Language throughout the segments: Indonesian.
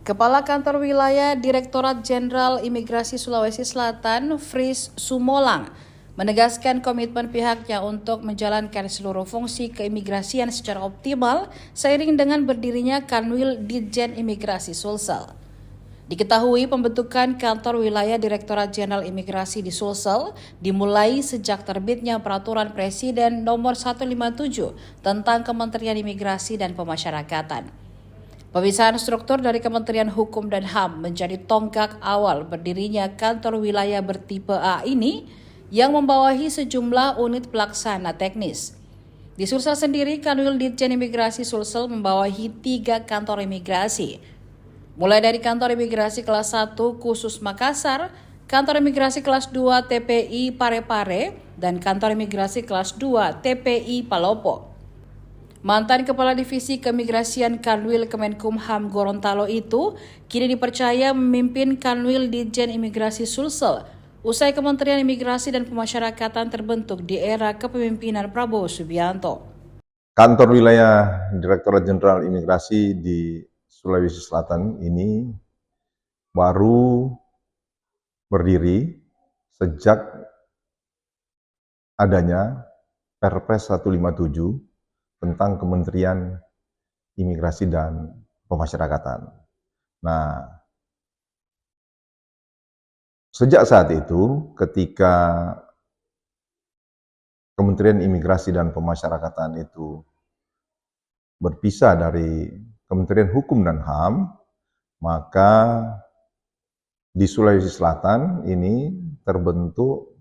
Kepala Kantor Wilayah Direktorat Jenderal Imigrasi Sulawesi Selatan, Fris Sumolang, menegaskan komitmen pihaknya untuk menjalankan seluruh fungsi keimigrasian secara optimal seiring dengan berdirinya Kanwil Ditjen Imigrasi Sulsel. Diketahui pembentukan Kantor Wilayah Direktorat Jenderal Imigrasi di Sulsel dimulai sejak terbitnya Peraturan Presiden Nomor 157 tentang Kementerian Imigrasi dan Pemasyarakatan. Pemisahan struktur dari Kementerian Hukum dan HAM menjadi tonggak awal berdirinya kantor wilayah bertipe A ini yang membawahi sejumlah unit pelaksana teknis. Di Sulsel sendiri, Kanwil Ditjen Imigrasi Sulsel membawahi 3 kantor imigrasi, mulai dari kantor imigrasi kelas 1 khusus Makassar, kantor imigrasi kelas 2 TPI Parepare, dan kantor imigrasi kelas 2 TPI Palopo. Mantan Kepala Divisi Keimigrasian Kanwil Kemenkumham Gorontalo itu kini dipercaya memimpin Kanwil Ditjen Imigrasi Sulsel usai Kementerian Imigrasi dan Pemasyarakatan terbentuk di era kepemimpinan Prabowo Subianto. Kantor Wilayah Direktorat Jenderal Imigrasi di Sulawesi Selatan ini baru berdiri sejak adanya Perpres 157 tentang Kementerian Imigrasi dan Pemasyarakatan. Nah, sejak saat itu ketika Kementerian Imigrasi dan Pemasyarakatan itu berpisah dari Kementerian Hukum dan HAM, maka di Sulawesi Selatan ini terbentuk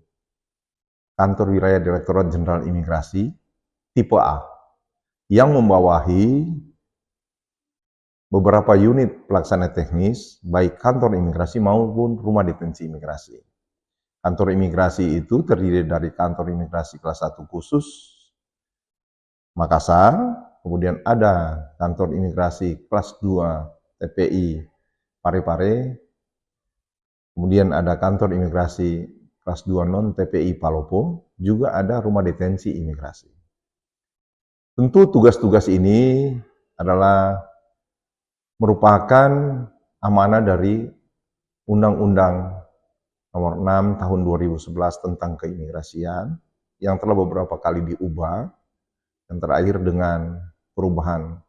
Kantor Wilayah Direktorat Jenderal Imigrasi tipe A yang membawahi beberapa unit pelaksana teknis baik kantor imigrasi maupun rumah detensi imigrasi. Kantor imigrasi itu terdiri dari kantor imigrasi kelas 1 khusus Makassar, kemudian ada kantor imigrasi kelas 2 TPI Parepare, kemudian ada kantor imigrasi kelas 2 non TPI Palopo, juga ada rumah detensi imigrasi. Tentu tugas-tugas ini adalah merupakan amanah dari Undang-Undang Nomor 6 Tahun 2011 tentang keimigrasian yang telah beberapa kali diubah, yang terakhir dengan perubahan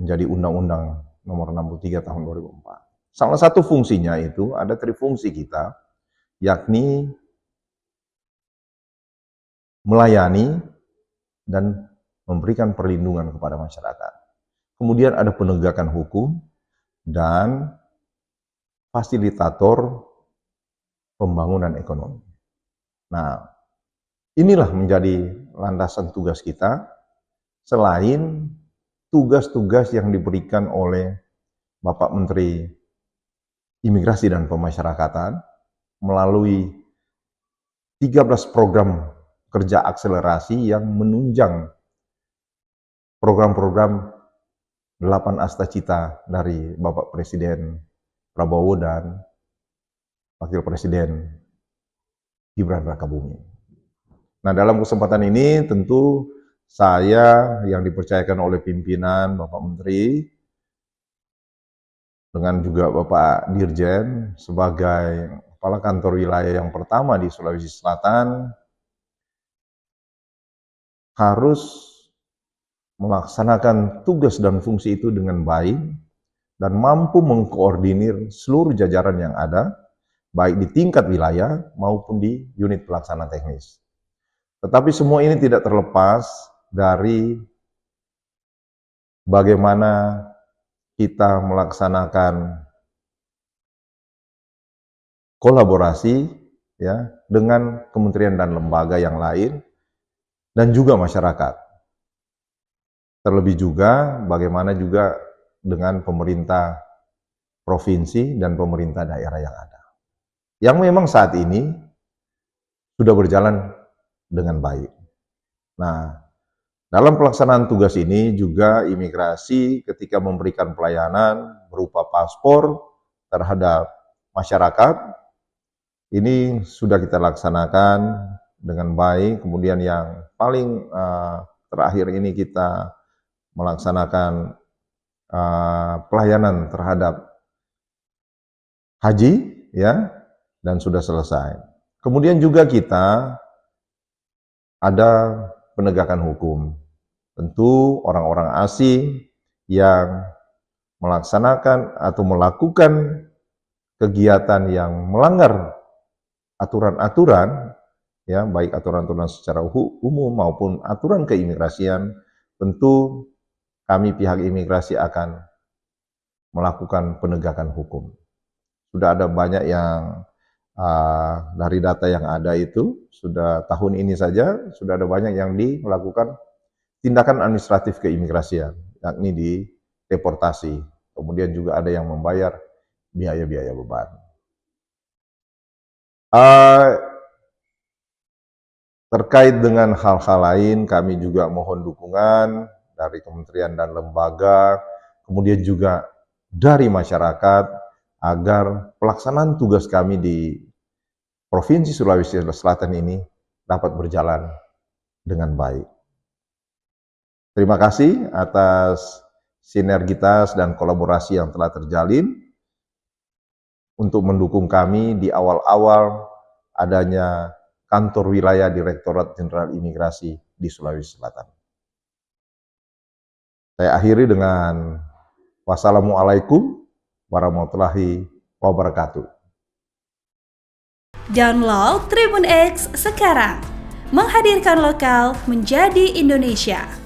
menjadi Undang-Undang Nomor 63 Tahun 2004. Salah satu fungsinya itu ada 3 fungsi kita, yakni melayani dan memberikan perlindungan kepada masyarakat. Kemudian ada penegakan hukum dan fasilitator pembangunan ekonomi. Nah, inilah menjadi landasan tugas kita selain tugas-tugas yang diberikan oleh Bapak Menteri Imigrasi dan Pemasyarakatan melalui 13 program kerja akselerasi yang menunjang program-program 8 Astacita dari Bapak Presiden Prabowo dan Wakil Presiden Gibran Rakabuming. Nah, dalam kesempatan ini tentu saya yang dipercayakan oleh pimpinan Bapak Menteri dengan juga Bapak Dirjen sebagai Kepala Kantor Wilayah yang pertama di Sulawesi Selatan harus melaksanakan tugas dan fungsi itu dengan baik dan mampu mengkoordinir seluruh jajaran yang ada, baik di tingkat wilayah maupun di unit pelaksana teknis. Tetapi semua ini tidak terlepas dari bagaimana kita melaksanakan kolaborasi ya dengan kementerian dan lembaga yang lain dan juga masyarakat. Terlebih juga bagaimana juga dengan pemerintah provinsi dan pemerintah daerah yang ada. Yang memang saat ini sudah berjalan dengan baik. Nah, dalam pelaksanaan tugas ini juga imigrasi ketika memberikan pelayanan berupa paspor terhadap masyarakat, ini sudah kita laksanakan dengan baik. Kemudian yang paling terakhir ini kita melaksanakan pelayanan terhadap haji, ya, dan sudah selesai. Kemudian juga kita ada penegakan hukum. Tentu orang-orang asing yang melaksanakan atau melakukan kegiatan yang melanggar aturan-aturan, ya, baik aturan-aturan secara umum maupun aturan keimigrasian, tentu kami pihak imigrasi akan melakukan penegakan hukum. Sudah ada banyak yang dari data yang ada itu, sudah tahun ini saja, sudah ada banyak yang melakukan tindakan administratif keimigrasian, yakni di deportasi. Kemudian juga ada yang membayar biaya-biaya beban. Terkait dengan hal-hal lain, kami juga mohon dukungan dari kementerian dan lembaga, kemudian juga dari masyarakat, agar pelaksanaan tugas kami di Provinsi Sulawesi Selatan ini dapat berjalan dengan baik. Terima kasih atas sinergitas dan kolaborasi yang telah terjalin untuk mendukung kami di awal-awal adanya kantor wilayah Direktorat Jenderal Imigrasi di Sulawesi Selatan. Saya akhiri dengan wassalamualaikum warahmatullahi wabarakatuh. Download Tribun X sekarang, menghadirkan lokal menjadi Indonesia.